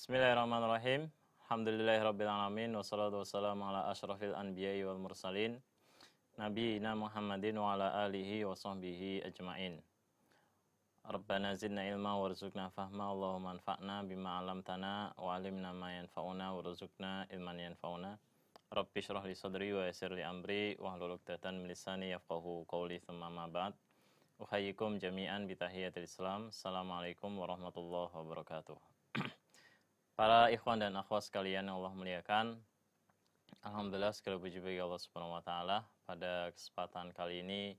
Bismillahirrahmanirrahim. Alhamdulillahirrabbilalamin. Wassalatu wassalamu ala ashrafil anbiya'i wal mursalin. Nabiyina Muhammadin wa ala alihi wa sahbihi ajma'in. Rabbana zidna ilma warzuqna fahma. Allahumma anfa'na bima alamtana wa alimna ma yanfa'una warzuqna ilman yanfa'una. Rabbi shrah li sadri wa yassir li amri wa hlul 'uqdatam min lisani yafqahu qawli tsumma ma ba'd. Uhayyikum jami'an bi tahiyatil Islam. Assalamualaikum warahmatullahi wabarakatuh. Para ikhwan dan akhwat sekalian yang Allah muliakan, alhamdulillah segala puji bagi Allah Subhanahu wa taala. Pada kesempatan kali ini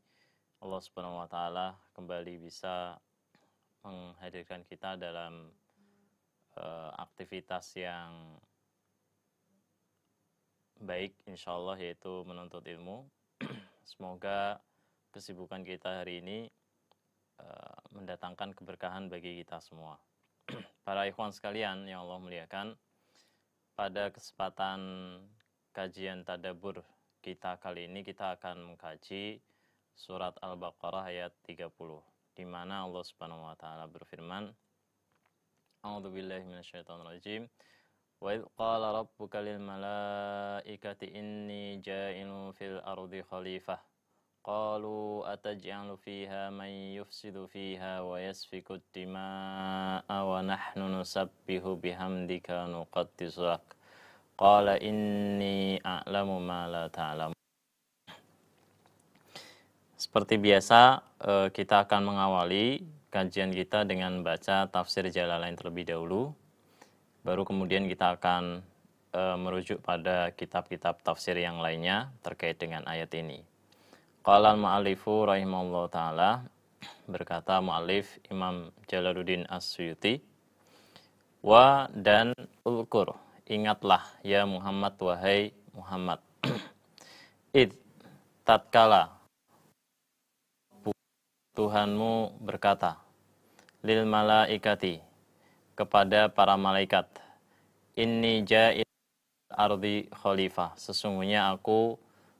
Allah Subhanahu wa taala kembali bisa menghadirkan kita dalam aktivitas yang baik insyaallah, yaitu menuntut ilmu. Semoga kesibukan kita hari ini mendatangkan keberkahan bagi kita semua. Para ikhwan sekalian yang Allah muliakan, pada kesempatan kajian tadabbur kita kali ini kita akan mengkaji surat Al-Baqarah ayat 30, di mana Allah Subhanahu wa taala berfirman, A'udzubillahi minasyaitonirrajim. Wa idz qala rabbuka lil malaikati inni ja'ilun fil ardi khalifah. Qalu ataj'alu fiha man yufsidu fiha wa yasfiku ad-dima'a wa nahnu nusabbihu bihamdika nuqaddisu lak. Qala inni a'lamu ma la ta'lamun. Seperti biasa, kita akan mengawali kajian kita dengan baca tafsir Jalalain terlebih dahulu. Baru kemudian kita akan merujuk pada kitab-kitab tafsir yang lainnya terkait dengan ayat ini. Qala al-mu'allifu rahimahullah ta'ala, berkata mu'allif Imam Jalaluddin As-Suyuti, wa dan ulkur, ingatlah ya Muhammad, wahai Muhammad, id tatkala Tuhanmu berkata, lil malaikati, kepada para malaikat, inni ja'il ardi khalifah, sesungguhnya aku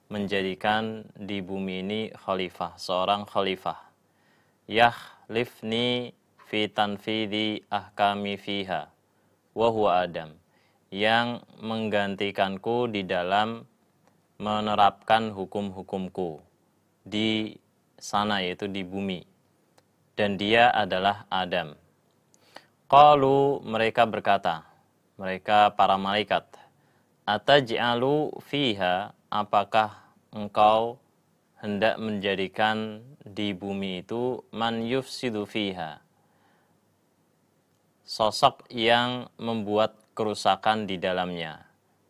menjadikan di bumi ini khalifah, seorang khalifah. Yahlifni fi tanfidhi ahkami fiha wa huwa Adam, yang menggantikanku di dalam menerapkan hukum-hukumku di sana, yaitu di bumi, dan dia adalah Adam. Qalu, mereka berkata, mereka para malaikat, ataj'alu fiha, apakah engkau hendak menjadikan di bumi itu man yufsidu fiha, sosok yang membuat kerusakan di dalamnya,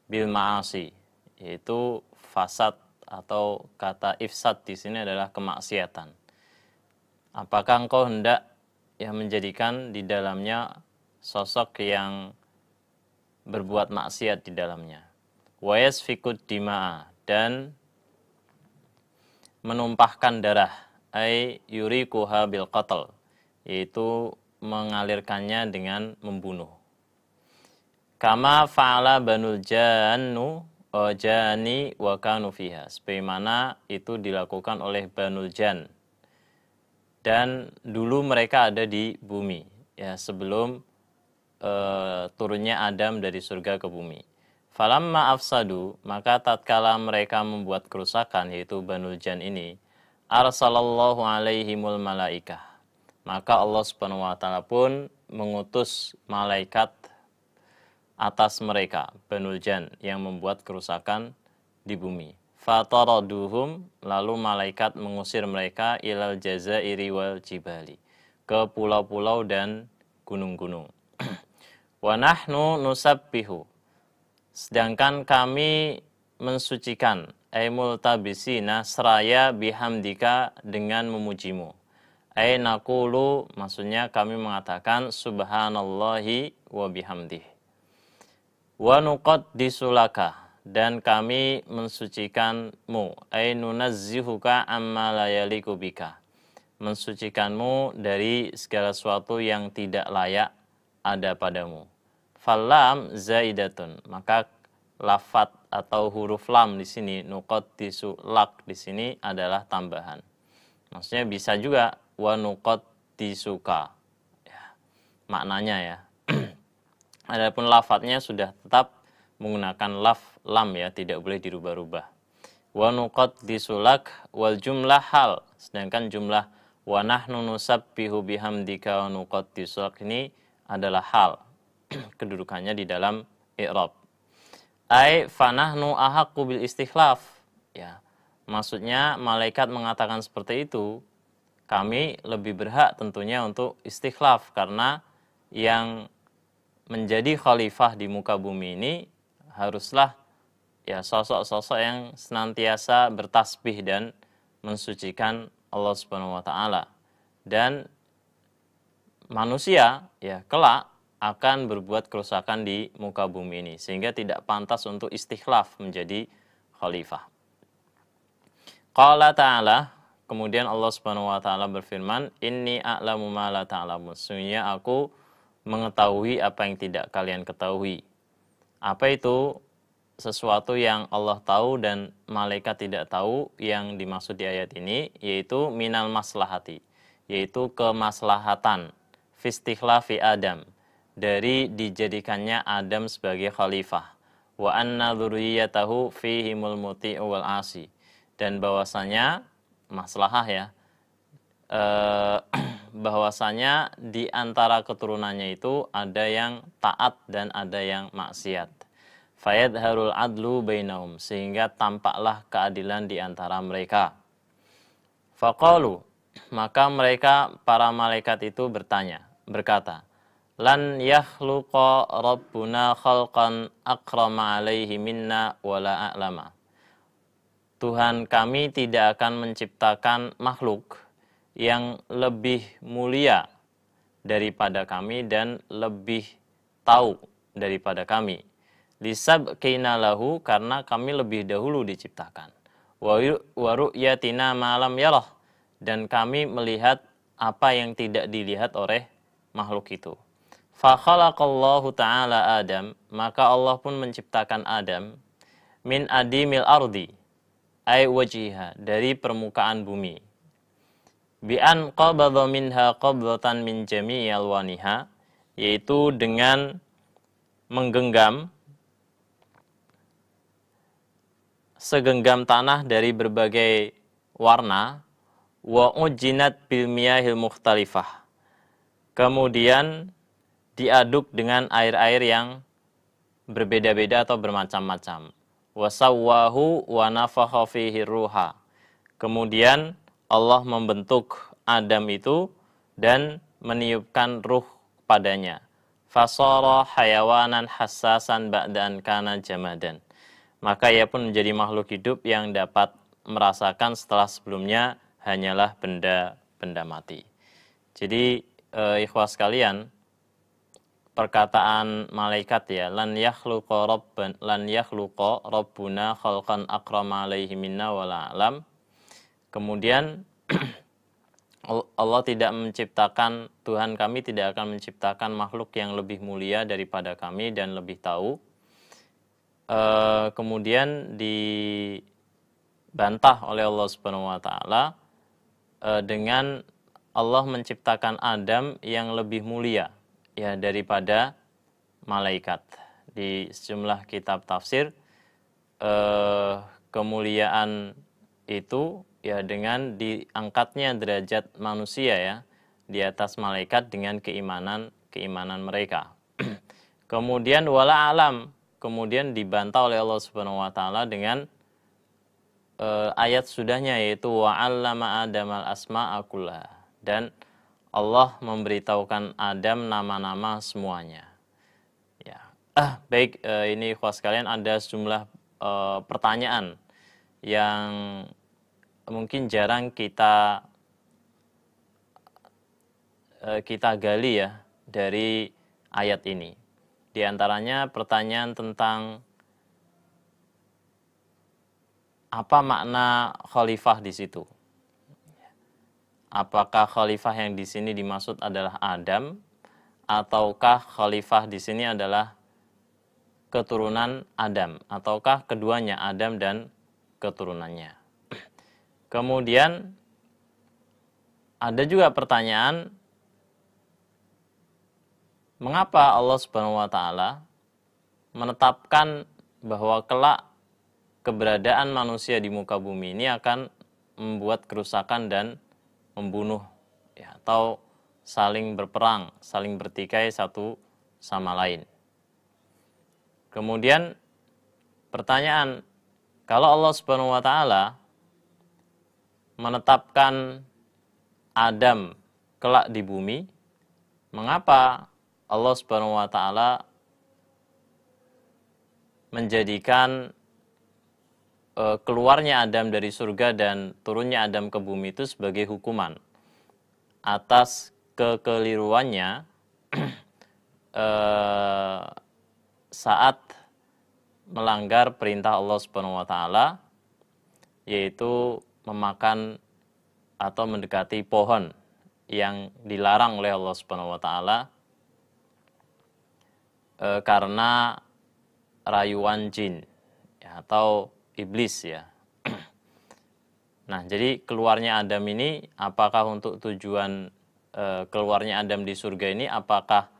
bil ma'asi, yaitu fasad, atau kata ifsad di sini adalah kemaksiatan. Apakah engkau hendak menjadikan di dalamnya sosok yang berbuat maksiat di dalamnya. Wa yasfikud dima'a, dan menumpahkan darah, ay yurikuha bil qatl, yaitu mengalirkannya dengan membunuh. Kama fa'ala banul jannu jani wa kanu fiha, sebagaimana itu dilakukan oleh Banul Jan, dan dulu mereka ada di bumi, ya, sebelum turunnya Adam dari surga ke bumi. Falamma afsadu, maka tatkala mereka membuat kerusakan, yaitu Banul Jan ini, arsalallahu alaihimul malaikah, maka Allah Subhanahu wa taala pun mengutus malaikat atas mereka, Banul Jan, yang membuat kerusakan di bumi. Fataraduhum, lalu malaikat mengusir mereka ilal jazairi wal jibali, ke pulau-pulau dan gunung-gunung. Wa nahnu nusabbihu, sedangkan kami mensucikan, ay multabisina, seraya bihamdika, dengan memujimu. Ay naqulu, maksudnya kami mengatakan subhanallahi wa bihamdih. Wa nuqaddisu laka, dan kami mensucikanmu, ay nunazzihuka amma la yaliku bika, mensucikanmu dari segala sesuatu yang tidak layak ada padamu. Falam zaidatun, maka lafat atau huruf lam di sini, nuqaddisu lak di sini adalah tambahan. Maksudnya bisa juga wa nuqaddisuka, ya, maknanya ya. Adapun lafadznya sudah tetap menggunakan lam ya, tidak boleh dirubah-rubah. Wa nuqaddisulak wal jumlah hal, sedangkan jumlah wa nahnu nusabbihu bihamdika wa nuqaddisulak ini adalah hal. Kedudukannya di dalam i'rab. Ai fanahnu ahaqqu bil istikhlaf. Ya. Maksudnya malaikat mengatakan seperti itu, kami lebih berhak tentunya untuk istikhlaf karena yang menjadi khalifah di muka bumi ini haruslah ya sosok-sosok yang senantiasa bertasbih dan mensucikan Allah Subhanahu wa taala. Dan manusia ya kelak akan berbuat kerusakan di muka bumi ini sehingga tidak pantas untuk istikhlaf menjadi khalifah. Qala ta'ala, kemudian Allah Subhanahu wa taala berfirman, "Inni a'lamu ma la ta'lamun." Sesungguhnya aku mengetahui apa yang tidak kalian ketahui. Apa itu? Sesuatu yang Allah tahu dan malaikat tidak tahu yang dimaksud di ayat ini, yaitu minal maslahati, yaitu kemaslahatan, fistikhlafi Adam, dari dijadikannya Adam sebagai khalifah, wa anna dzurriyyatahu fihimul muti'u wal asi, dan bahwasanya maslahah ya, bahwasanya di antara keturunannya itu ada yang taat dan ada yang maksiat. Fayadharul adlu bainahum, sehingga tampaklah keadilan di antara mereka. Faqalu, maka mereka para malaikat itu berkata, lan yakhluqa rabbuna khalqan akrama alaihi minna wala a'lama. Tuhan kami tidak akan menciptakan makhluk yang lebih mulia daripada kami dan lebih tahu daripada kami. Lisabqina lahu, karena kami lebih dahulu diciptakan. Wa ru'yatina ma lam yarah, dan kami melihat apa yang tidak dilihat oleh makhluk itu. Fa khalaqallahu ta'ala Adam, maka Allah pun menciptakan Adam min adimil ardi, ay wajiha, dari permukaan bumi. Bi an qabadha minha qabdatan min jami'i alwaniha, yaitu dengan menggenggam segenggam tanah dari berbagai warna, wa ujinat bil miyahil mukhtalifah, kemudian diaduk dengan air-air yang berbeda-beda atau bermacam-macam, wa sawwahu wa nafakha fihi ruha, kemudian Allah membentuk Adam itu dan meniupkan ruh padanya. Fasara hayawanan hassasan ba'dan kana jamadan, maka ia pun menjadi makhluk hidup yang dapat merasakan setelah sebelumnya hanyalah benda-benda mati. Jadi ikhwas sekalian, perkataan malaikat ya, lan yakhluqa rabbuna khalqan akrama alaihi minna wala alam. Kemudian Allah tidak menciptakan, Tuhan kami tidak akan menciptakan makhluk yang lebih mulia daripada kami dan lebih tahu. Kemudian dibantah oleh Allah Subhanahu wa taala dengan Allah menciptakan Adam yang lebih mulia ya daripada malaikat. Di sejumlah kitab tafsir kemuliaan itu ya dengan diangkatnya derajat manusia ya di atas malaikat dengan keimanan mereka. Kemudian wala alam, kemudian dibantah oleh Allah Subhanahu wa taala dengan ayat sudahnya, yaitu wa 'allama Adamal asma'a kullaha, dan Allah memberitahukan Adam nama-nama semuanya. Ya. Baik, ini ikhwas sekalian, ada sejumlah pertanyaan yang mungkin jarang kita gali ya dari ayat ini. Di antaranya pertanyaan tentang apa makna khalifah di situ. Apakah khalifah yang di sini dimaksud adalah Adam, ataukah khalifah di sini adalah keturunan Adam, ataukah keduanya Adam dan keturunannya. Kemudian ada juga pertanyaan Mengapa Allah Subhanahu wa taala menetapkan bahwa kelak keberadaan manusia di muka bumi ini akan membuat kerusakan dan membunuh, ya, atau saling berperang, saling bertikai satu sama lain. Kemudian pertanyaan, kalau Allah Subhanahu wa taala menetapkan Adam kelak di bumi, mengapa Allah Subhanahu wa taala menjadikan keluarnya Adam dari surga dan turunnya Adam ke bumi itu sebagai hukuman atas kekeliruannya saat melanggar perintah Allah Subhanahu wa taala, yaitu memakan atau mendekati pohon yang dilarang oleh Allah Subhanahu wa taala karena rayuan jin, ya, atau iblis, ya. Nah, jadi keluarnya Adam ini apakah untuk tujuan keluarnya Adam di surga ini apakah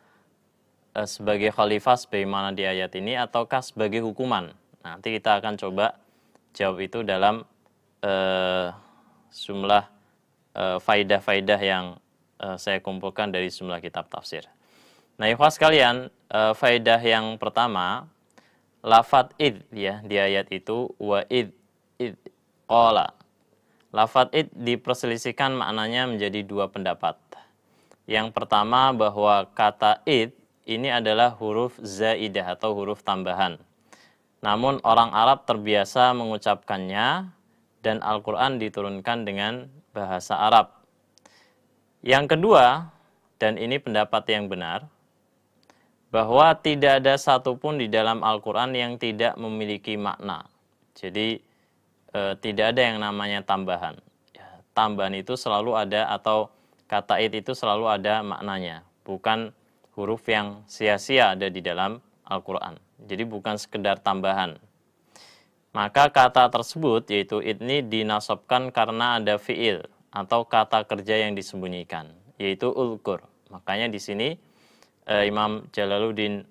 sebagai khalifah sebagaimana di ayat ini ataukah sebagai hukuman? Nanti kita akan coba jawab itu dalam jumlah faidah-faidah yang saya kumpulkan dari jumlah kitab tafsir. Nah, ikhwah sekalian, faidah yang pertama, lafadz id, ya, di ayat itu wa id qala. Lafadz id diperselisihkan maknanya menjadi dua pendapat. Yang pertama bahwa kata id ini adalah huruf zaidah atau huruf tambahan. Namun orang Arab terbiasa mengucapkannya dan Al-Quran diturunkan dengan bahasa Arab. Yang kedua, dan ini pendapat yang benar, bahwa tidak ada satupun di dalam Al-Quran yang tidak memiliki makna. Jadi tidak ada yang namanya tambahan. Ya, tambahan itu selalu ada, atau kata id itu selalu ada maknanya. Bukan huruf yang sia-sia ada di dalam Al-Quran. Jadi bukan sekedar tambahan. Maka kata tersebut, yaitu id, ini dinasabkan karena ada fi'il atau kata kerja yang disembunyikan, yaitu ulkur. Makanya di sini Imam Jalaluddin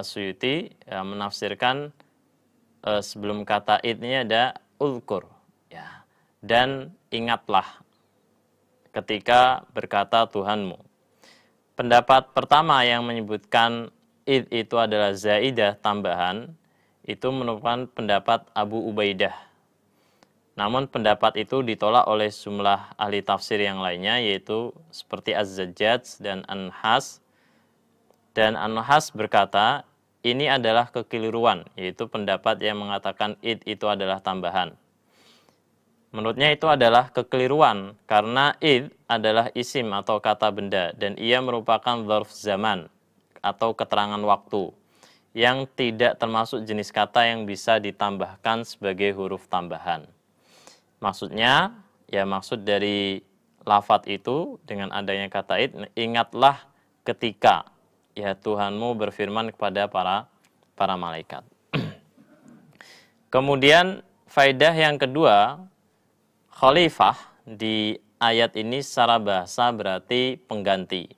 Suyuti menafsirkan sebelum kata id ini ada ulkur, ya, dan ingatlah ketika berkata Tuhanmu. Pendapat pertama yang menyebutkan id itu adalah zaidah, tambahan, itu merupakan pendapat Abu Ubaidah. Namun pendapat itu ditolak oleh sejumlah ahli tafsir yang lainnya, yaitu seperti Az-Zajjaj dan An-Nahas. Dan An-Nahas berkata, ini adalah kekeliruan, yaitu pendapat yang mengatakan id itu adalah tambahan. Menurutnya itu adalah kekeliruan, karena id adalah isim atau kata benda, dan ia merupakan dzarf zaman atau keterangan waktu, yang tidak termasuk jenis kata yang bisa ditambahkan sebagai huruf tambahan. Maksudnya, ya, maksud dari lafadz itu dengan adanya kata id, ingatlah ketika, ya, Tuhanmu berfirman kepada para malaikat. Kemudian faidah yang kedua, khalifah di ayat ini secara bahasa berarti pengganti.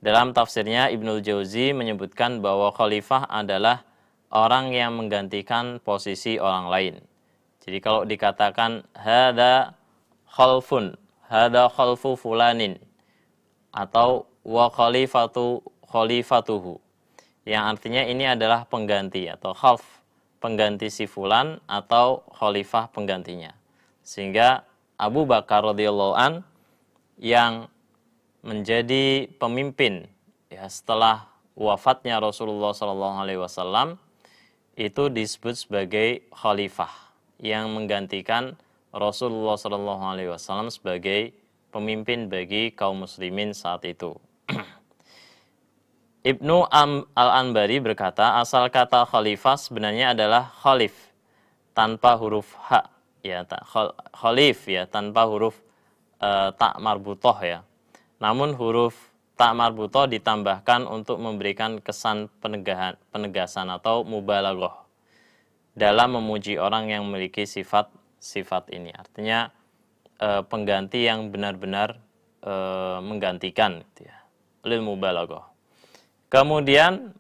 Dalam tafsirnya Ibnul Jauzi menyebutkan bahwa khalifah adalah orang yang menggantikan posisi orang lain. Jadi kalau dikatakan hada khalfun, hada khalfu fulanin, atau wa khalifatuhu, yang artinya ini adalah pengganti atau khalf, pengganti si fulan, atau khalifah penggantinya. Sehingga Abu Bakar radhiyallahu an yang menjadi pemimpin, ya, setelah wafatnya Rasulullah SAW, itu disebut sebagai khalifah yang menggantikan Rasulullah SAW sebagai pemimpin bagi kaum muslimin saat itu. Ibnu Al-Anbari berkata, asal kata khalifah sebenarnya adalah khalif tanpa huruf ha, ya, khalif, ya, tanpa huruf ta marbutoh, ya. Namun huruf ta marbutoh ditambahkan untuk memberikan kesan penegasan atau mubalaghah dalam memuji orang yang memiliki sifat ini. Artinya pengganti yang benar-benar menggantikan, gitu, ya, lil mubalaghah. Kemudian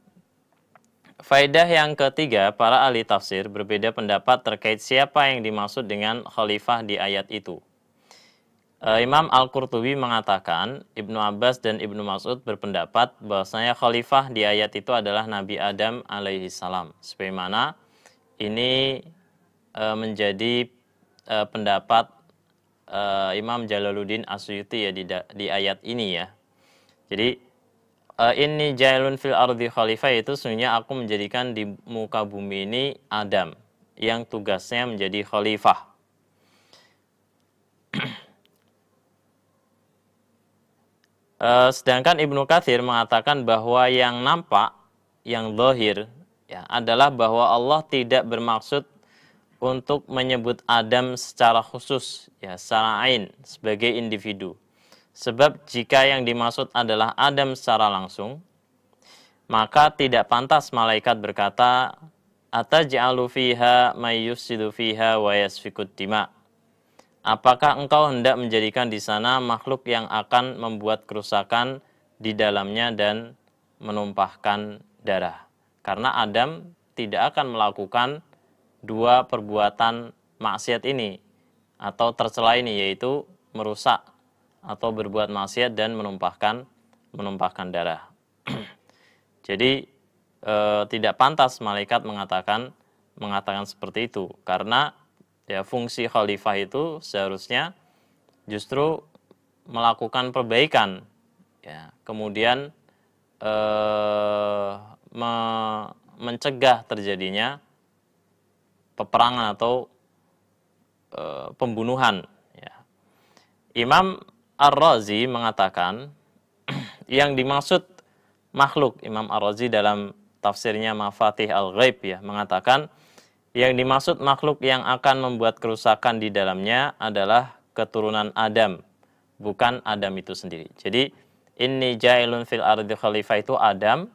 faedah yang ketiga, para ahli tafsir berbeda pendapat terkait siapa yang dimaksud dengan khalifah di ayat itu. Imam Al-Qurtubi mengatakan, Ibnu Abbas dan Ibnu Mas'ud berpendapat bahwasanya khalifah di ayat itu adalah Nabi Adam alaihi salam. Sebagaimana ini menjadi pendapat Imam Jalaluddin Asyuti ya di ayat ini ya. Jadi inni jailun fil ardi khalifah, itu sesungguhnya aku menjadikan di muka bumi ini Adam yang tugasnya menjadi khalifah. Sedangkan Ibnu Katsir mengatakan bahwa yang nampak, yang zahir ya, adalah bahwa Allah tidak bermaksud untuk menyebut Adam secara khusus ya, secara ain, sebagai individu. Sebab jika yang dimaksud adalah Adam secara langsung, maka tidak pantas malaikat berkata, ataj'alu fiha may yufsidu fiha wa yasfikut dima. Apakah engkau hendak menjadikan di sana makhluk yang akan membuat kerusakan di dalamnya dan menumpahkan darah? Karena Adam tidak akan melakukan dua perbuatan maksiat ini atau tercela ini, yaitu merusak atau berbuat maksiat dan menumpahkan darah. Jadi tidak pantas malaikat mengatakan seperti itu, karena ya fungsi khalifah itu seharusnya justru melakukan perbaikan ya, kemudian mencegah terjadinya peperangan atau pembunuhan ya. Imam Ar-Razi mengatakan yang dimaksud makhluk, Imam Ar-Razi dalam tafsirnya Mafatih Al-Ghaib ya, mengatakan yang dimaksud makhluk yang akan membuat kerusakan di dalamnya adalah keturunan Adam, bukan Adam itu sendiri. Jadi inni jailun fil ardi khalifah itu Adam.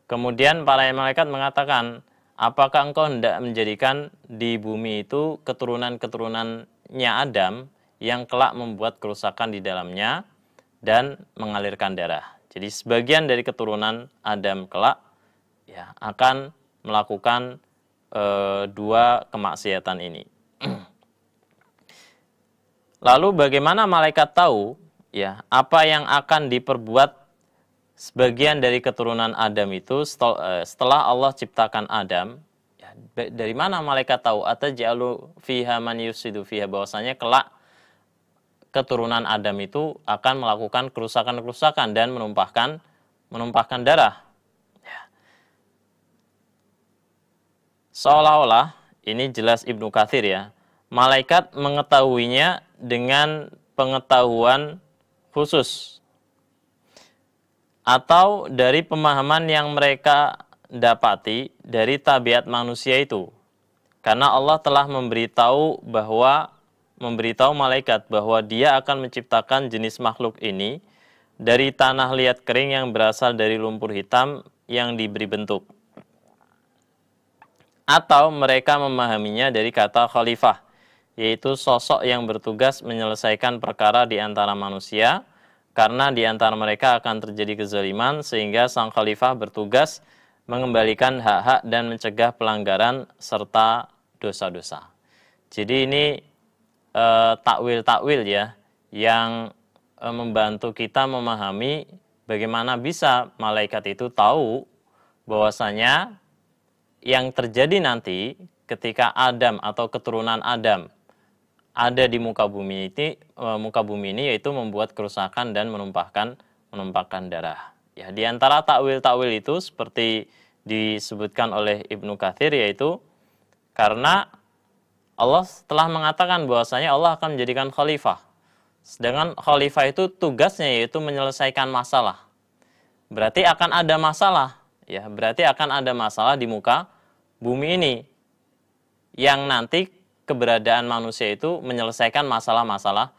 Kemudian para malaikat mengatakan, apakah engkau hendak menjadikan di bumi itu keturunan-keturunannya Adam yang kelak membuat kerusakan di dalamnya dan mengalirkan darah. Jadi sebagian dari keturunan Adam kelak ya akan melakukan dua kemaksiatan ini. Lalu bagaimana malaikat tahu ya apa yang akan diperbuat sebagian dari keturunan Adam itu setelah Allah ciptakan Adam? Ya, dari mana malaikat tahu? Ataj'alu fiha man yufsidu fiha, bahwasanya kelak keturunan Adam itu akan melakukan kerusakan-kerusakan dan menumpahkan darah. Seolah-olah, ini jelas Ibnu Katsir ya, malaikat mengetahuinya dengan pengetahuan khusus atau dari pemahaman yang mereka dapati dari tabiat manusia itu. Karena Allah telah memberitahu malaikat bahwa Dia akan menciptakan jenis makhluk ini dari tanah liat kering yang berasal dari lumpur hitam yang diberi bentuk. Atau mereka memahaminya dari kata khalifah, yaitu sosok yang bertugas menyelesaikan perkara di antara manusia, karena di antara mereka akan terjadi kezaliman, sehingga sang khalifah bertugas mengembalikan hak-hak dan mencegah pelanggaran serta dosa-dosa. Jadi ini takwil-takwil ya, yang membantu kita memahami bagaimana bisa malaikat itu tahu bahwasanya yang terjadi nanti ketika Adam atau keturunan Adam ada di muka bumi ini yaitu membuat kerusakan dan menumpahkan darah. Ya, di antara takwil-takwil itu seperti disebutkan oleh Ibnu Katsir, yaitu karena Allah telah mengatakan bahwasanya Allah akan menjadikan khalifah. Sedangkan khalifah itu tugasnya yaitu menyelesaikan masalah. Berarti akan ada masalah. Ya, berarti akan ada masalah di muka bumi ini yang nanti keberadaan manusia itu menyelesaikan masalah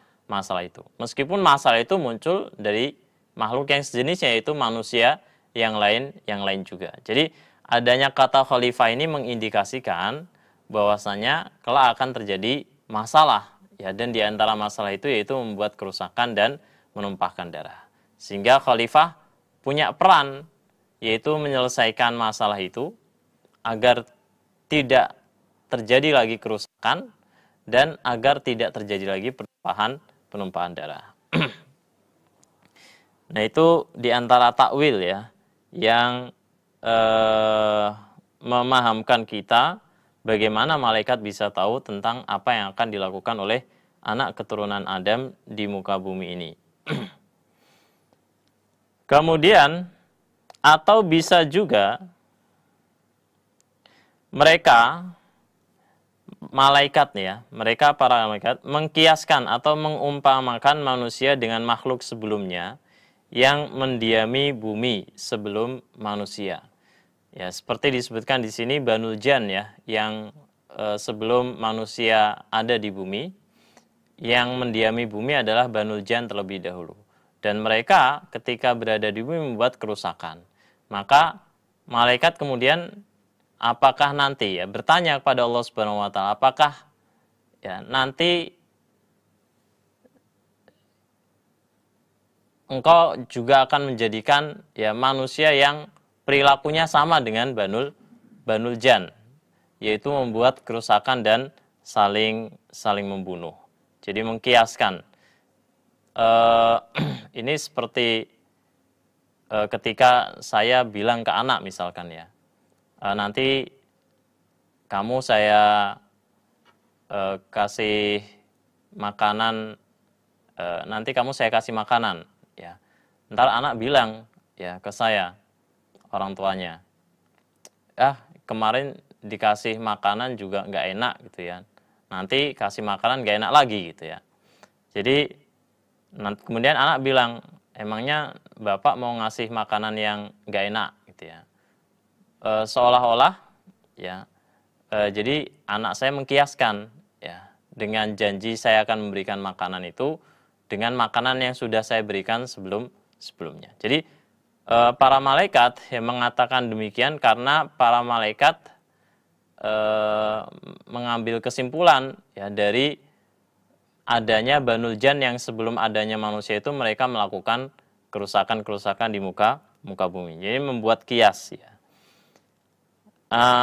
itu. Meskipun masalah itu muncul dari makhluk yang sejenisnya, yaitu manusia yang lain juga. Jadi adanya kata khalifah ini mengindikasikan bahwasanya kelak akan terjadi masalah ya, dan di antara masalah itu yaitu membuat kerusakan dan menumpahkan darah. Sehingga khalifah punya peran yaitu menyelesaikan masalah itu agar tidak terjadi lagi kerusakan dan agar tidak terjadi lagi penumpahan darah. Nah, itu diantara takwil ya yang memahamkan kita bagaimana malaikat bisa tahu tentang apa yang akan dilakukan oleh anak keturunan Adam di muka bumi ini. Kemudian, atau bisa juga mereka malaikat ya, mereka para malaikat mengkiaskan atau mengumpamakan manusia dengan makhluk sebelumnya yang mendiami bumi sebelum manusia. Ya, seperti disebutkan di sini Banul Jan ya, yang sebelum manusia ada di bumi, yang mendiami bumi adalah Banul Jan terlebih dahulu. Dan mereka ketika berada di bumi membuat kerusakan. Maka malaikat kemudian apakah nanti ya bertanya kepada Allah Subhanahu wa taala, apakah ya nanti engkau juga akan menjadikan ya manusia yang perilakunya sama dengan Banul Jan, yaitu membuat kerusakan dan saling membunuh. Jadi mengkiaskan. Ini seperti ketika saya bilang ke anak misalkan ya, nanti kamu saya kasih makanan, nanti kamu saya kasih makanan ya. Ntar anak bilang ya ke saya, orang tuanya, kemarin dikasih makanan juga nggak enak gitu ya, nanti kasih makanan nggak enak lagi gitu ya. Jadi kemudian anak bilang, emangnya bapak mau ngasih makanan yang nggak enak gitu ya. Seolah-olah ya, jadi anak saya mengkiaskan ya dengan janji saya akan memberikan makanan itu dengan makanan yang sudah saya berikan sebelumnya. Jadi para malaikat yang mengatakan demikian karena para malaikat mengambil kesimpulan ya dari adanya Banul Jan yang sebelum adanya manusia itu mereka melakukan kerusakan-kerusakan di muka bumi. Jadi membuat kias ya.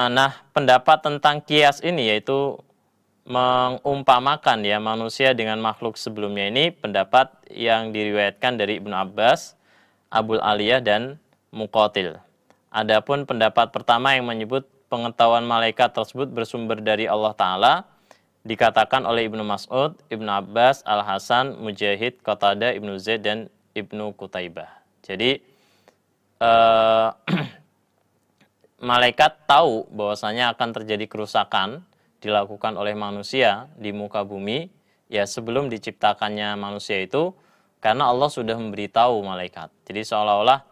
Nah, pendapat tentang kias ini yaitu mengumpamakan ya manusia dengan makhluk sebelumnya ini pendapat yang diriwayatkan dari Ibnu Abbas, Abul Aliyah dan Muqatil. Adapun pendapat pertama yang menyebut pengetahuan malaikat tersebut bersumber dari Allah Ta'ala dikatakan oleh Ibnu Mas'ud, Ibnu Abbas, Al-Hasan, Mujahid, Qatadah, Ibnu Zaid dan Ibnu Qutaibah. Jadi malaikat tahu bahwasanya akan terjadi kerusakan dilakukan oleh manusia di muka bumi ya sebelum diciptakannya manusia itu, karena Allah sudah memberitahu malaikat. Jadi seolah-olah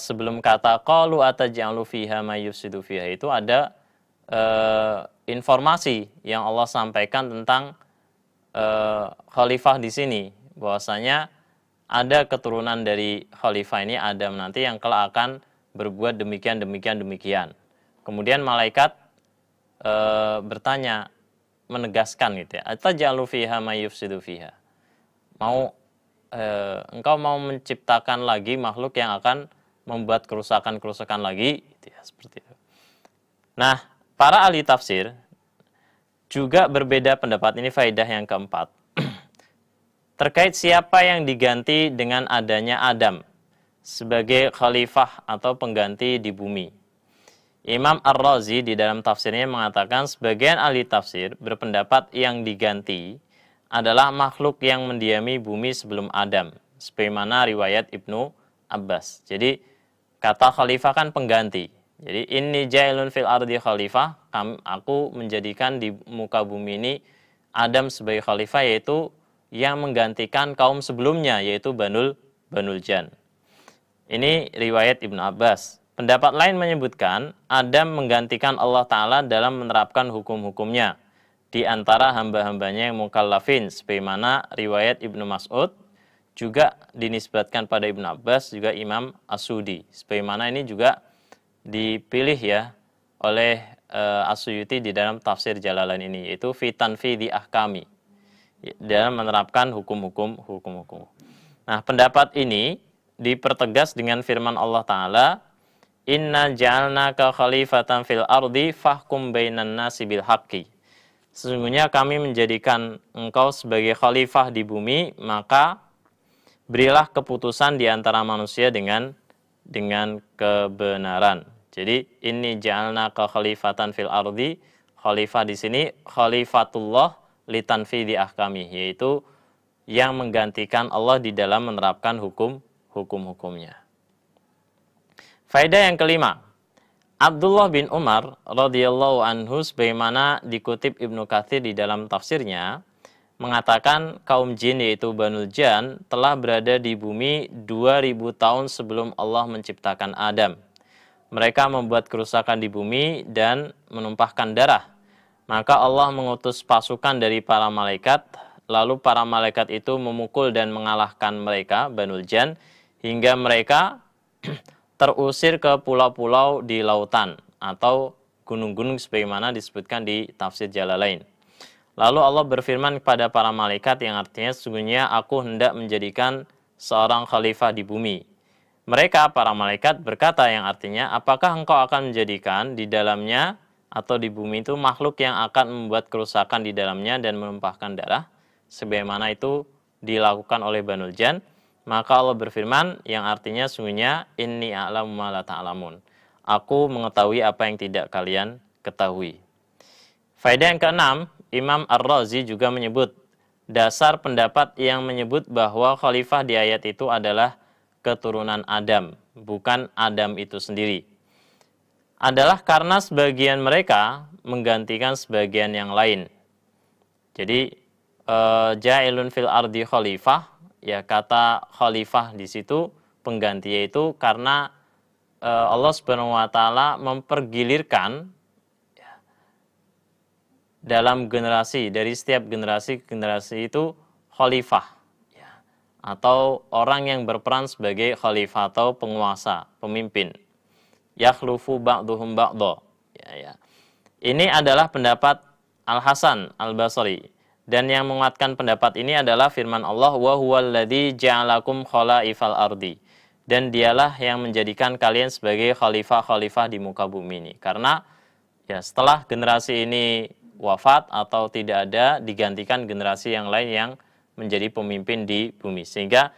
sebelum kata qalu ataj'alu fiha may yufsidu fiha itu ada informasi yang Allah sampaikan tentang khalifah di sini, bahwasanya ada keturunan dari khalifah ini Adam nanti yang kelak akan berbuat demikian. Kemudian malaikat bertanya, menegaskan gitu ya, ataj'alu fiha may yufsidu fiha. Engkau mau menciptakan lagi makhluk yang akan membuat kerusakan lagi gitu ya, seperti itu. Nah, para ahli tafsir juga berbeda pendapat, ini faedah yang keempat. Terkait siapa yang diganti dengan adanya Adam sebagai khalifah atau pengganti di bumi. Imam Ar-Razi di dalam tafsirnya mengatakan sebagian ahli tafsir berpendapat yang diganti adalah makhluk yang mendiami bumi sebelum Adam, sebagaimana riwayat Ibnu Abbas. Jadi kata khalifah kan pengganti. Jadi inni ja'ilun fil ardi khalifah, aku menjadikan di muka bumi ini Adam sebagai khalifah, yaitu yang menggantikan kaum sebelumnya, yaitu Banul Jan. Ini riwayat Ibnu Abbas. Pendapat lain menyebutkan Adam menggantikan Allah Ta'ala dalam menerapkan hukum-hukumnya di antara hamba-hambanya yang mukallafin, sebagaimana riwayat Ibnu Mas'ud juga dinisbatkan pada Ibnu Abbas, juga Imam As-Sudi. Sebagaimana ini juga dipilih ya oleh As-Suyuti di dalam tafsir Jalalain ini, yaitu fitan fi di ahkami, dalam menerapkan hukum-hukum. Nah, pendapat ini dipertegas dengan firman Allah Ta'ala, inna ja'alnaka khalifatan fil ardi fahkum bainan nasi bil haqqi. Sesungguhnya kami menjadikan engkau sebagai khalifah di bumi, maka berilah keputusan di antara manusia dengan kebenaran. Jadi inni ja'alnaka khalifatan fil ardi, khalifah di sini khalifatullah litanfidhi ahkami, yaitu yang menggantikan Allah di dalam menerapkan hukum-hukumnya. Faedah yang kelima, Abdullah bin Umar radhiyallahu anhu sebagaimana dikutip Ibnu Katsir di dalam tafsirnya mengatakan kaum jin yaitu Banul Jan telah berada di bumi 2000 tahun sebelum Allah menciptakan Adam. Mereka membuat kerusakan di bumi dan menumpahkan darah. Maka Allah mengutus pasukan dari para malaikat, lalu para malaikat itu memukul dan mengalahkan mereka, Banul Jan, hingga mereka terusir ke pulau-pulau di lautan atau gunung-gunung sebagaimana disebutkan di tafsir Jalalain. Lalu Allah berfirman kepada para malaikat yang artinya sesungguhnya aku hendak menjadikan seorang khalifah di bumi. Mereka, para malaikat berkata yang artinya, apakah engkau akan menjadikan di dalamnya atau di bumi itu makhluk yang akan membuat kerusakan di dalamnya dan menumpahkan darah? Sebagaimana itu dilakukan oleh Banul Jan. Maka Allah berfirman yang artinya sungguhnya inni a'lamu ma la ta'lamun. Aku mengetahui apa yang tidak kalian ketahui. Faedah yang keenam, Imam Ar-Razi juga menyebut dasar pendapat yang menyebut bahwa khalifah di ayat itu adalah keturunan Adam, bukan Adam itu sendiri. Adalah karena sebagian mereka menggantikan sebagian yang lain. Jadi ja'ilun fil ardi khalifah, ya kata khalifah di situ pengganti, yaitu karena Allah Subhanahu wa taala mempergilirkan ya, dalam generasi, dari setiap generasi ke generasi itu khalifah ya, atau orang yang berperan sebagai khalifah atau penguasa, pemimpin. Yakhlufu ba'duhum ba'dha. Ya. Ini adalah pendapat Al-Hasan Al-Basri. Dan yang menguatkan pendapat ini adalah firman Allah, wa huwallazi ja'alakum khalaifal ardi. Dan dialah yang menjadikan kalian sebagai khalifah-khalifah di muka bumi ini. Karena ya setelah generasi ini wafat atau tidak ada, digantikan generasi yang lain yang menjadi pemimpin di bumi. Sehingga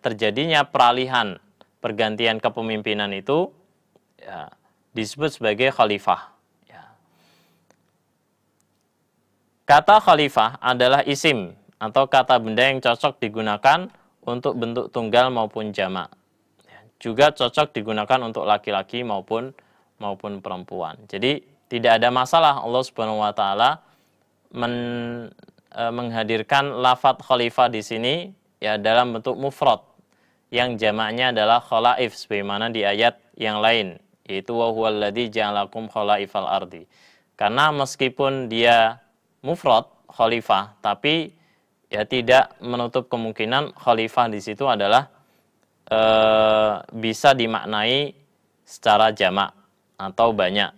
terjadinya pergantian kepemimpinan itu ya, disebut sebagai khalifah. Ya. Kata khalifah adalah isim atau kata benda yang cocok digunakan untuk bentuk tunggal maupun jamak. Ya. Juga cocok digunakan untuk laki-laki maupun perempuan. Jadi tidak ada masalah Allah Subhanahu wa taala menghadirkan lafadz khalifah di sini ya dalam bentuk mufrad yang jamaknya adalah khalaif sebagaimana di ayat yang lain, yaitu wa huwallazi ja'alakum khalaifal ardi. Karena meskipun dia mufrad khalifah, tapi ya tidak menutup kemungkinan khalifah di situ adalah bisa dimaknai secara jamak atau banyak.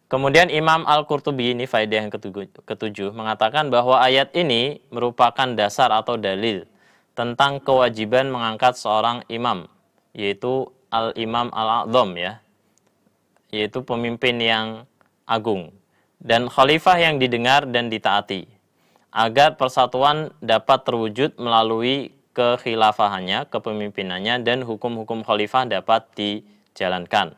Kemudian Imam Al-Qurtubi, ini faedah yang ketujuh, mengatakan bahwa ayat ini merupakan dasar atau dalil tentang kewajiban mengangkat seorang imam, yaitu Al-Imam Al-A'zam ya, yaitu pemimpin yang agung, dan khalifah yang didengar dan ditaati, agar persatuan dapat terwujud melalui kekhilafahannya, kepemimpinannya, dan hukum-hukum khalifah dapat dijalankan.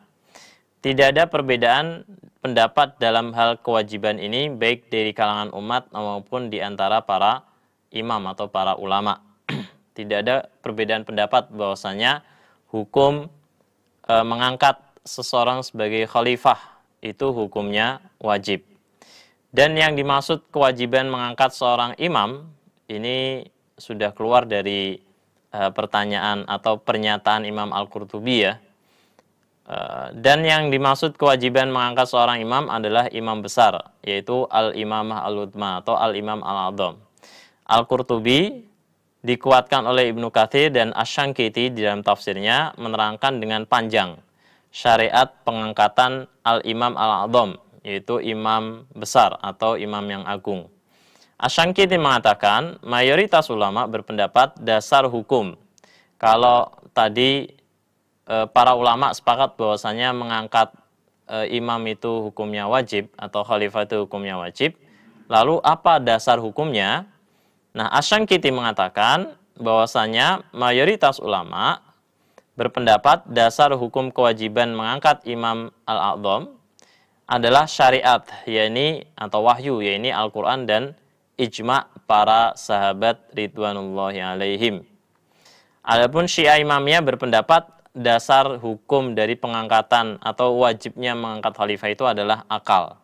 Tidak ada perbedaan pendapat dalam hal kewajiban ini, baik dari kalangan umat maupun di antara para imam atau para ulama. Tidak ada perbedaan pendapat bahwasanya hukum mengangkat seseorang sebagai khalifah itu hukumnya wajib. Dan yang dimaksud kewajiban mengangkat seorang imam ini sudah keluar dari pertanyaan atau pernyataan Imam Al-Qurtubi ya. Dan yang dimaksud kewajiban mengangkat seorang imam adalah imam besar, yaitu Al-Imamah Al-Udma atau Al-Imam Al-A'zam. Al-Qurtubi dikuatkan oleh Ibnu Katsir dan Asy-Syankiti di dalam tafsirnya menerangkan dengan panjang syariat pengangkatan Al-Imam Al-A'zam, yaitu imam besar atau imam yang agung. Asy-Syankiti mengatakan mayoritas ulama berpendapat dasar hukum. Kalau tadi para ulama sepakat bahwasanya mengangkat imam itu hukumnya wajib atau khalifah itu hukumnya wajib. Lalu apa dasar hukumnya? Nah, Asy-Syanqiti mengatakan bahwasanya mayoritas ulama berpendapat dasar hukum kewajiban mengangkat imam al-a'dham adalah syariat, yakni atau wahyu, yakni Al-Qur'an dan ijma' para sahabat ridwanullahi alaihim. Adapun Syiah Imamiyah berpendapat dasar hukum dari pengangkatan atau wajibnya mengangkat khalifah itu adalah akal.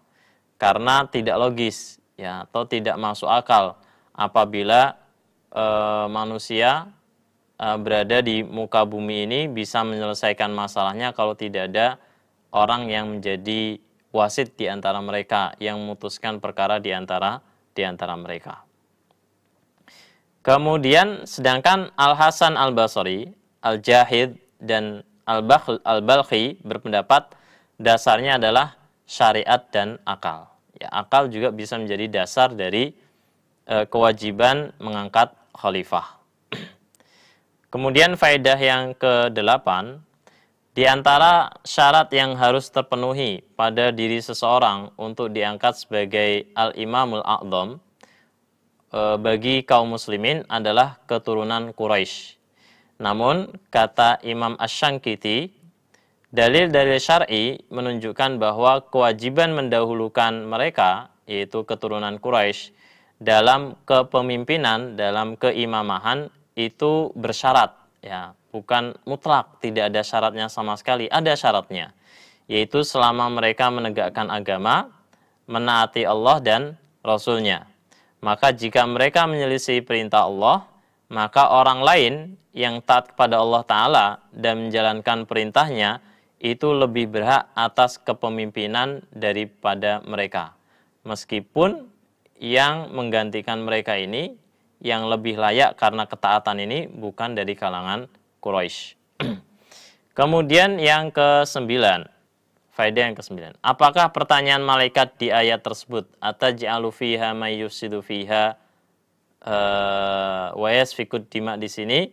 Karena tidak logis ya atau tidak masuk akal apabila manusia berada di muka bumi ini bisa menyelesaikan masalahnya kalau tidak ada orang yang menjadi wasit di antara mereka yang memutuskan perkara di antara mereka. Kemudian sedangkan Al-Hasan Al-Basri, Al-Jahid, dan Al-Balkhi berpendapat dasarnya adalah syariat dan akal. Ya, akal juga bisa menjadi dasar dari kewajiban mengangkat khalifah. Kemudian faedah yang ke-8, di antara syarat yang harus terpenuhi pada diri seseorang untuk diangkat sebagai Al-Imamul A'dham bagi kaum muslimin adalah keturunan Quraisy. Namun, kata Imam Asy-Syanqiti, dalil-dalil syar'i menunjukkan bahwa kewajiban mendahulukan mereka, yaitu keturunan Quraisy, dalam kepemimpinan, dalam keimamahan, itu bersyarat. Ya, bukan mutlak, tidak ada syaratnya sama sekali, ada syaratnya. Yaitu selama mereka menegakkan agama, menaati Allah dan Rasul-Nya. Maka jika mereka menyelisih perintah Allah, maka orang lain yang taat kepada Allah Ta'ala dan menjalankan perintahnya, itu lebih berhak atas kepemimpinan daripada mereka. Meskipun yang menggantikan mereka ini, yang lebih layak karena ketaatan ini, bukan dari kalangan Quraisy. Kemudian yang ke-9, faedah yang ke-9. Apakah pertanyaan malaikat di ayat tersebut, ataj'alu fiha may yufsidu fiha wa yasfikud dima, di sini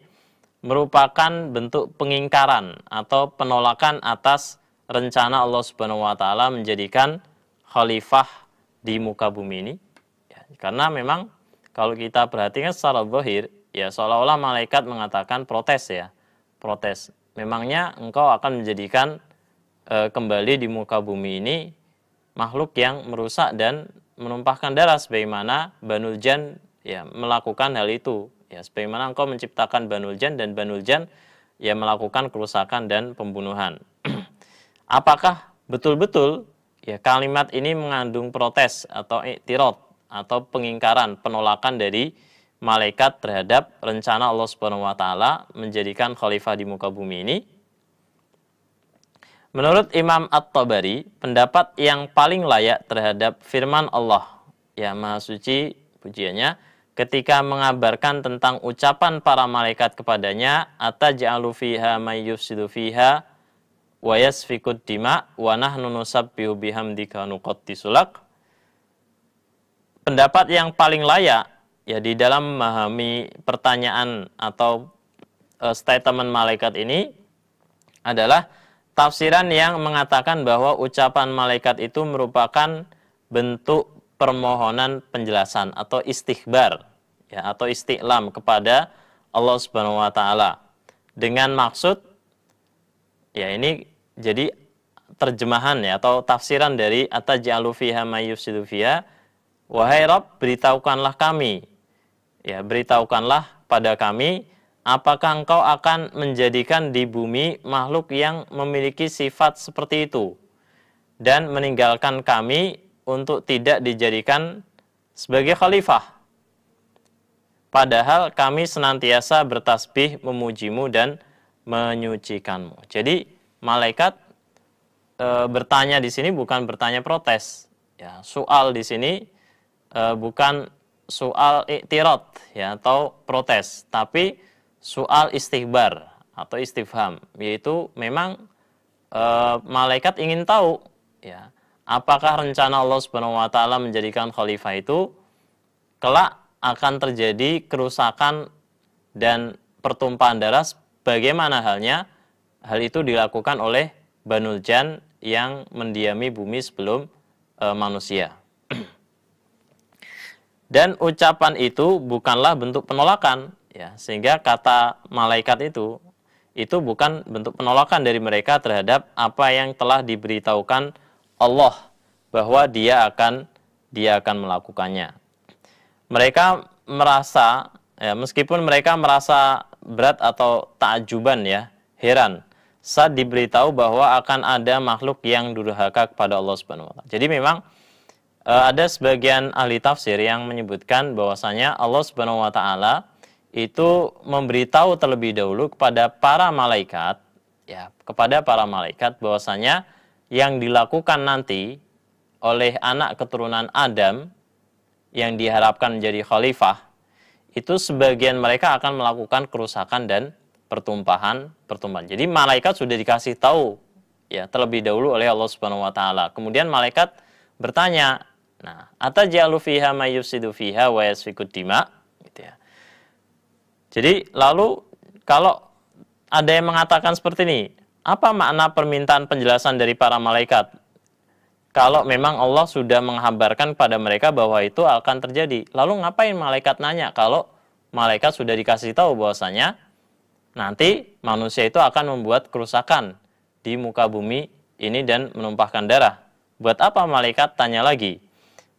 merupakan bentuk pengingkaran atau penolakan atas rencana Allah Subhanahu wa taala menjadikan khalifah di muka bumi ini. Ya, karena memang kalau kita perhatikan secara zahir, ya seolah-olah malaikat mengatakan protes ya. Protes. Memangnya engkau akan menjadikan kembali di muka bumi ini makhluk yang merusak dan menumpahkan darah sebagaimana Banul Jan ya melakukan hal itu. Ya, sebagaimana engkau menciptakan Banul Jan dan Banul Jan ya melakukan kerusakan dan pembunuhan. Apakah betul-betul ya kalimat ini mengandung protes atau i'tirad atau pengingkaran, penolakan dari malaikat terhadap rencana Allah Subhanahu wa taala menjadikan khalifah di muka bumi ini? Menurut Imam At-Tabari, pendapat yang paling layak terhadap firman Allah ya Maha Suci pujiannya ketika mengabarkan tentang ucapan para malaikat kepadanya, ataj'alu fiha may yufsidu fiha wa yasfikud dima wa nahnu nusabbihu bihamdika nuqaddisu lak. Pendapat yang paling layak ya di dalam memahami pertanyaan atau statement malaikat ini adalah tafsiran yang mengatakan bahwa ucapan malaikat itu merupakan bentuk permohonan penjelasan atau istighbar ya atau isti'lam kepada Allah Subhanahu wa taala dengan maksud ya ini jadi terjemahan ya atau tafsiran dari ataj'alu fiha may yufsidu fiha, wahai Rabb, beritahukanlah kami ya beritahukanlah pada kami, apakah engkau akan menjadikan di bumi makhluk yang memiliki sifat seperti itu dan meninggalkan kami untuk tidak dijadikan sebagai khalifah? Padahal kami senantiasa bertasbih memujimu dan menyucikanmu. Jadi malaikat bertanya di sini bukan bertanya protes. Ya, soal di sini bukan soal i'tirad ya atau protes, tapi soal istighbar atau istifham, yaitu memang malaikat ingin tahu ya apakah rencana Allah Subhanahu wa taala menjadikan khalifah itu kelak akan terjadi kerusakan dan pertumpahan darah bagaimana halnya hal itu dilakukan oleh Banul Jan yang mendiami bumi sebelum manusia. Dan ucapan itu bukanlah bentuk penolakan, ya, sehingga kata malaikat itu bukan bentuk penolakan dari mereka terhadap apa yang telah diberitahukan Allah bahwa dia akan melakukannya. Mereka merasa, ya, meskipun mereka merasa berat atau takjuban, ya, heran saat diberitahu bahwa akan ada makhluk yang durhaka kepada Allah Subhanahu wa taala. Jadi memang ada sebagian ahli tafsir yang menyebutkan bahwasanya Allah Subhanahu wa taala itu memberitahu terlebih dahulu kepada para malaikat, ya, kepada para malaikat bahwasanya yang dilakukan nanti oleh anak keturunan Adam yang diharapkan menjadi khalifah, itu sebagian mereka akan melakukan kerusakan dan pertumpahan. Jadi malaikat sudah dikasih tahu, ya, terlebih dahulu oleh Allah Subhanahu wa taala. Kemudian malaikat bertanya, nah, atajalu fiha may yufsidu fiha wa yasfikud dima, gitu ya. Jadi lalu kalau ada yang mengatakan seperti ini, apa makna permintaan penjelasan dari para malaikat? Kalau memang Allah sudah menghabarkan pada mereka bahwa itu akan terjadi, lalu ngapain malaikat nanya kalau malaikat sudah dikasih tahu bahwasanya nanti manusia itu akan membuat kerusakan di muka bumi ini dan menumpahkan darah. Buat apa malaikat tanya lagi?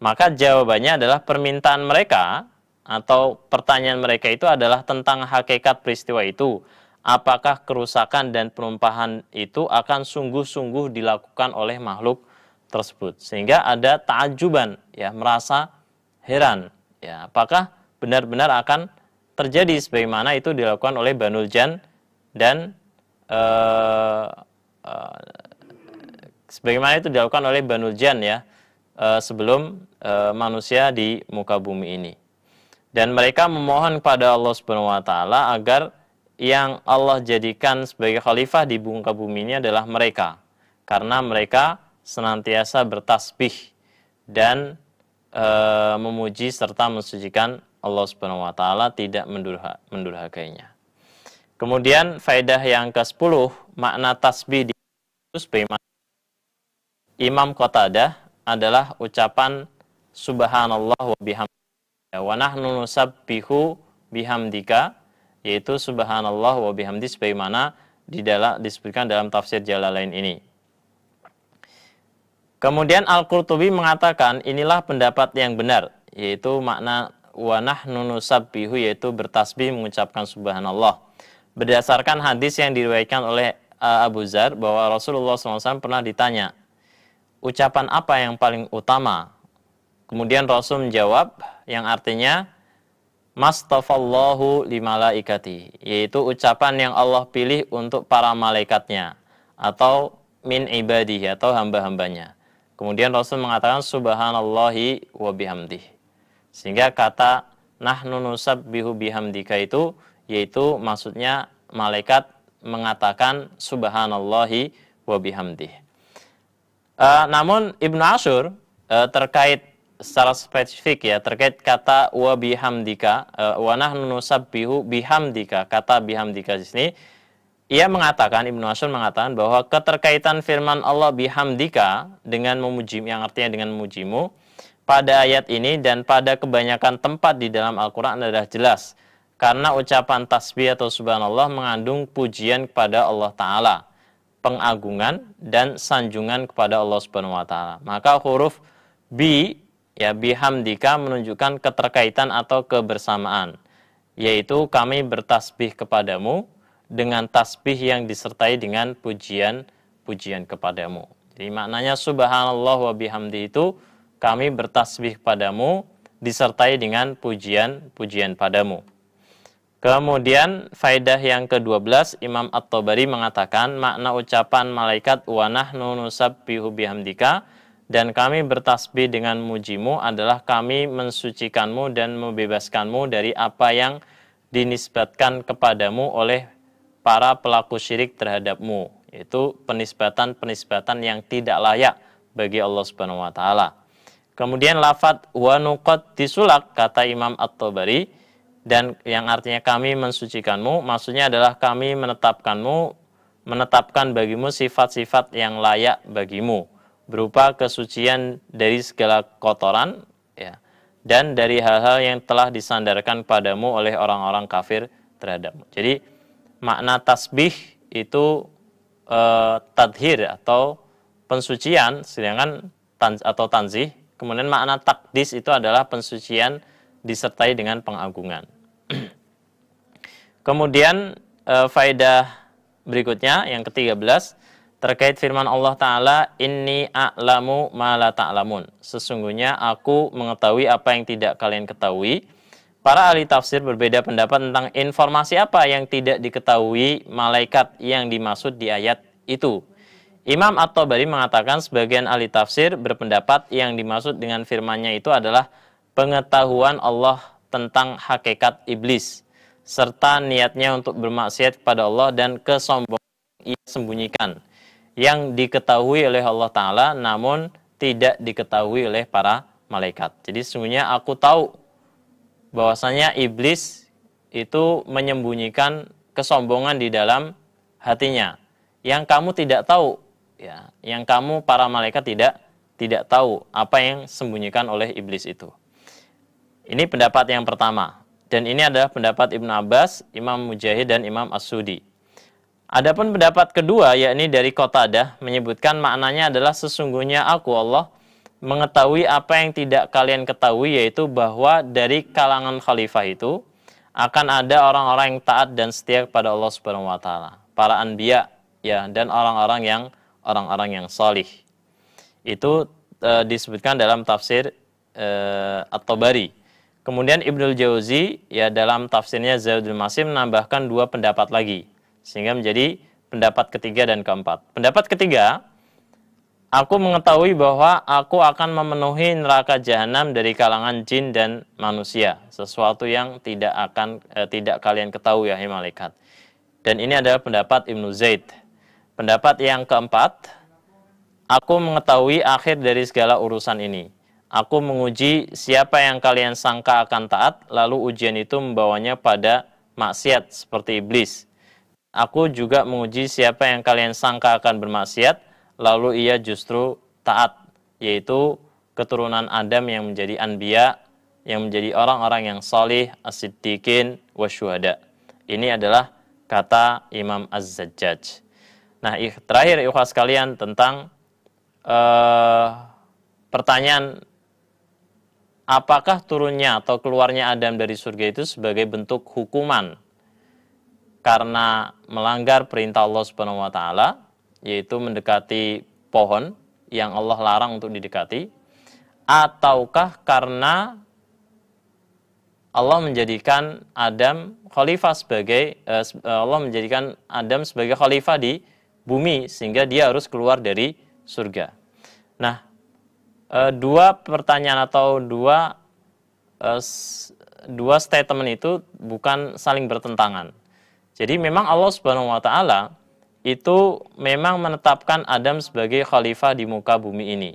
Maka jawabannya adalah permintaan mereka atau pertanyaan mereka itu adalah tentang hakikat peristiwa itu. Apakah kerusakan dan penumpahan itu akan sungguh-sungguh dilakukan oleh makhluk tersebut. Sehingga ada ta'ajuban, ya, merasa heran, ya, apakah benar-benar akan terjadi sebagaimana itu dilakukan oleh Banul Jan dan sebagaimana itu dilakukan oleh Banul Jan, ya, sebelum manusia di muka bumi ini. Dan mereka memohon kepada Allah Subhanahu wa taala agar yang Allah jadikan sebagai khalifah di muka bumi ini adalah mereka, karena mereka senantiasa bertasbih dan memuji serta mensucikan Allah Subhanahu wa taala, tidak mendurhakainya. Kemudian faedah yang ke-10, makna tasbih di sebagaimana Imam Qatadah adalah ucapan subhanallah wa bihamdika wa nahnu nusabbihu bihamdika, yaitu subhanallah wa bihamdi sebagaimana disebutkan dalam tafsir Jalalain ini. Kemudian Al-Qurtubi mengatakan inilah pendapat yang benar, yaitu makna wa nahnu nusabbihu, yaitu bertasbih mengucapkan subhanallah. Berdasarkan hadis yang diriwayatkan oleh Abu Dzar bahwa Rasulullah SAW pernah ditanya, ucapan apa yang paling utama? Kemudian Rasul menjawab yang artinya mastafallahu limalaikati, yaitu ucapan yang Allah pilih untuk para malaikatnya atau min ibadihi atau hamba-hambanya. Kemudian Rasul mengatakan subhanallahi wa bihamdih. Sehingga kata nahnu nusabbihu bihamdika itu yaitu maksudnya malaikat mengatakan subhanallahi wa bihamdih. Namun Ibnu Ashur terkait secara spesifik, ya, terkait kata wa bihamdika, wa nahnu nusabbihu bihamdika, kata bihamdika di sini, ia mengatakan, Ibnu Ashur mengatakan bahwa keterkaitan firman Allah bihamdika dengan memuji, yang artinya dengan memujimu, pada ayat ini dan pada kebanyakan tempat di dalam Al-Quran adalah jelas, karena ucapan tasbih atau subhanallah mengandung pujian kepada Allah Ta'ala, pengagungan dan sanjungan kepada Allah Subhanahu wa taala. Maka huruf bi, ya, bihamdika menunjukkan keterkaitan atau kebersamaan, yaitu kami bertasbih kepadamu dengan tasbih yang disertai dengan pujian kepadamu. Jadi maknanya subhanallah wa bihamdi itu kami bertasbih kepadamu disertai dengan pujian padamu. Kemudian faedah yang ke-12, Imam At-Tabari mengatakan makna ucapan malaikat wa nahnu nusabbihu bihamdika dan kami bertasbih dengan mujimu adalah kami mensucikanmu dan membebaskanmu dari apa yang dinisbatkan kepadamu oleh para pelaku syirik terhadapmu, yaitu penisbatan yang tidak layak bagi Allah Subhanahu wa taala. Kemudian lafadz wa nuqaddisulak, kata Imam At-Tabari, dan yang artinya kami mensucikanmu, maksudnya adalah kami menetapkanmu menetapkan bagimu sifat-sifat yang layak bagimu, berupa kesucian dari segala kotoran, ya, dan dari hal-hal yang telah disandarkan padamu oleh orang-orang kafir terhadapmu. Jadi makna tasbih itu tadhir atau pensucian, sedangkan atau tanzih. Kemudian makna takdis itu adalah pensucian disertai dengan pengagungan. Kemudian faedah berikutnya yang ke-13 terkait firman Allah Ta'ala, inni a'lamu ma la ta'lamun. Sesungguhnya aku mengetahui apa yang tidak kalian ketahui. Para ahli tafsir berbeda pendapat tentang informasi apa yang tidak diketahui malaikat yang dimaksud di ayat itu. Imam At-Tabari mengatakan sebagian ahli tafsir berpendapat yang dimaksud dengan firman-Nya itu adalah pengetahuan Allah tentang hakikat iblis, serta niatnya untuk bermaksiat kepada Allah dan kesombongan yang ia sembunyikan, yang diketahui oleh Allah Ta'ala namun tidak diketahui oleh para malaikat. Jadi sesungguhnya aku tahu bahwasanya iblis itu menyembunyikan kesombongan di dalam hatinya, yang kamu tidak tahu, ya, yang kamu para malaikat tidak tahu apa yang disembunyikan oleh iblis itu. Ini pendapat yang pertama, dan ini adalah pendapat Ibnu Abbas, Imam Mujahid, dan Imam As-Sudi. Adapun pendapat kedua, yakni dari Qatadah, menyebutkan maknanya adalah sesungguhnya aku Allah mengetahui apa yang tidak kalian ketahui, yaitu bahwa dari kalangan khalifah itu akan ada orang-orang yang taat dan setia kepada Allah Subhanahu wa taala, para anbiya, ya, dan orang-orang yang salih. Itu disebutkan dalam tafsir At-Tabari. Kemudian Ibnul Jauzi, ya, dalam tafsirnya Zadul Masir menambahkan dua pendapat lagi, sehingga menjadi pendapat ketiga dan keempat. Pendapat ketiga, aku mengetahui bahwa aku akan memenuhi neraka jahanam dari kalangan jin dan manusia, sesuatu yang tidak kalian ketahui, ya malaikat. Dan ini adalah pendapat Ibnu Zaid. Pendapat yang keempat, aku mengetahui akhir dari segala urusan ini. Aku menguji siapa yang kalian sangka akan taat, lalu ujian itu membawanya pada maksiat seperti iblis. Aku juga menguji siapa yang kalian sangka akan bermaksiat, lalu ia justru taat, yaitu keturunan Adam yang menjadi anbiya, yang menjadi orang-orang yang salih, as-siddiqin, wasyuhada. Ini adalah kata Imam Az-Zajjaj. Nah, terakhir ikhwas sekalian tentang pertanyaan apakah turunnya atau keluarnya Adam dari surga itu sebagai bentuk hukuman karena melanggar perintah Allah Subhanahu wa taala, yaitu mendekati pohon yang Allah larang untuk didekati, ataukah karena Allah menjadikan Adam khalifah sebagai khalifah di bumi sehingga dia harus keluar dari surga. Nah, dua pertanyaan atau dua statement itu bukan saling bertentangan. Jadi memang Allah Subhanahu wa taala itu memang menetapkan Adam sebagai khalifah di muka bumi ini.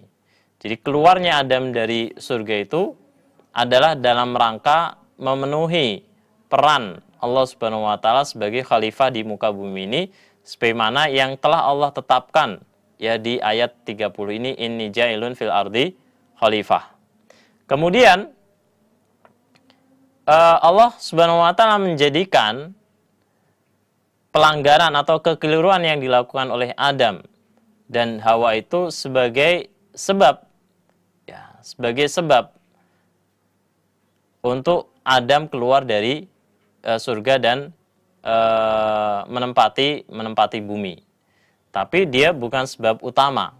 Jadi keluarnya Adam dari surga itu adalah dalam rangka memenuhi peran Allah Subhanahu wa taala sebagai khalifah di muka bumi ini, sebagaimana yang telah Allah tetapkan, ya, di ayat 30 ini, inni ja'ilun fil ardi khalifah. Kemudian Allah Subhanahu wa taala menjadikan pelanggaran atau kekeliruan yang dilakukan oleh Adam dan Hawa itu sebagai sebab, ya, sebagai sebab untuk Adam keluar dari surga dan menempati bumi. Tapi dia bukan sebab utama,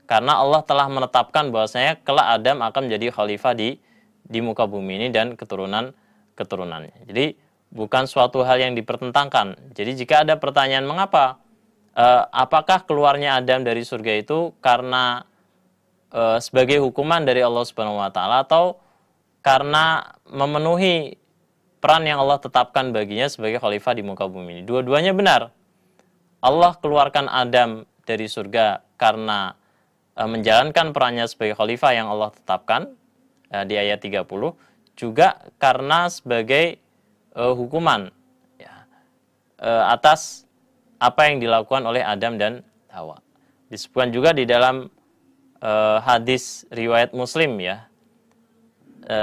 karena Allah telah menetapkan bahwasanya kelak Adam akan menjadi khalifah di muka bumi ini dan keturunannya. Jadi bukan suatu hal yang dipertentangkan. Jadi jika ada pertanyaan mengapa, apakah keluarnya Adam dari surga itu karena sebagai hukuman dari Allah Subhanahu wa taala atau karena memenuhi peran yang Allah tetapkan baginya sebagai khalifah di muka bumi ini? Dua-duanya benar. Allah keluarkan Adam dari surga karena menjalankan perannya sebagai khalifah yang Allah tetapkan di ayat 30, juga karena sebagai hukuman, ya, atas apa yang dilakukan oleh Adam dan Hawa. Disebutkan juga di dalam hadis riwayat Muslim ya,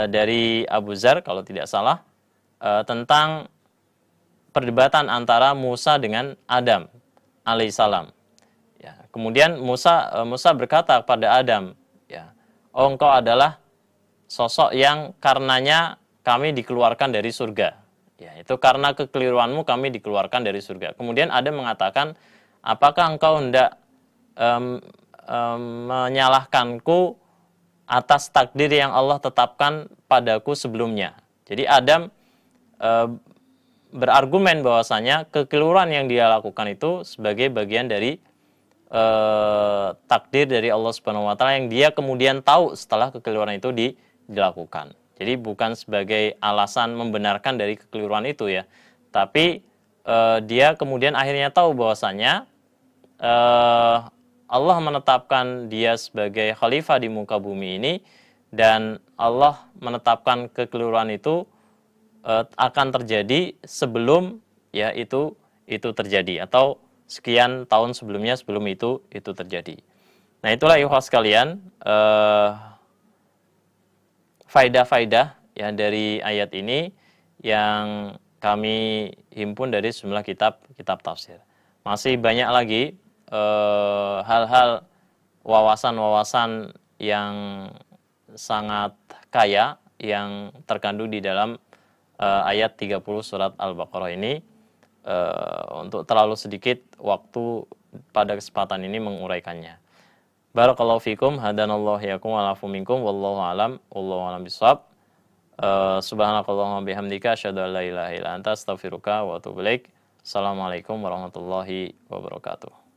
dari Abu Dzar kalau tidak salah, tentang perdebatan antara Musa dengan Adam alaihissalam. Ya, kemudian Musa berkata kepada Adam, ya, oh engkau adalah sosok yang karenanya kami dikeluarkan dari surga. Ya, itu karena kekeliruanmu kami dikeluarkan dari surga. Kemudian Adam mengatakan, apakah engkau hendak menyalahkanku atas takdir yang Allah tetapkan padaku sebelumnya? Jadi Adam berargumen bahwasanya kekeliruan yang dia lakukan itu sebagai bagian dari takdir dari Allah Subhanahu wa taala yang dia kemudian tahu setelah kekeliruan itu dilakukan. Jadi bukan sebagai alasan membenarkan dari kekeliruan itu ya. Tapi dia kemudian akhirnya tahu bahwasanya Allah menetapkan dia sebagai khalifah di muka bumi ini, dan Allah menetapkan kekeliruan itu akan terjadi sebelum ya itu terjadi, atau sekian tahun sebelumnya sebelum itu terjadi. Nah, itulah ikhwas sekalian faidah-faidah ya dari ayat ini yang kami himpun dari sejumlah kitab tafsir. Masih banyak lagi hal-hal wawasan-wawasan yang sangat kaya yang terkandung di dalam ayat 30 surat Al-Baqarah ini. Untuk terlalu sedikit waktu pada kesempatan ini menguraikannya. Barakallahu fikum, hadanallahu yakum wa lafu minkum, wallahu alam bisawab. Subhanakallahumma bihamdika asyhadu an la ilaha illa anta astaghfiruka wa atubu ilaik. Assalamualaikum warahmatullahi wabarakatuh.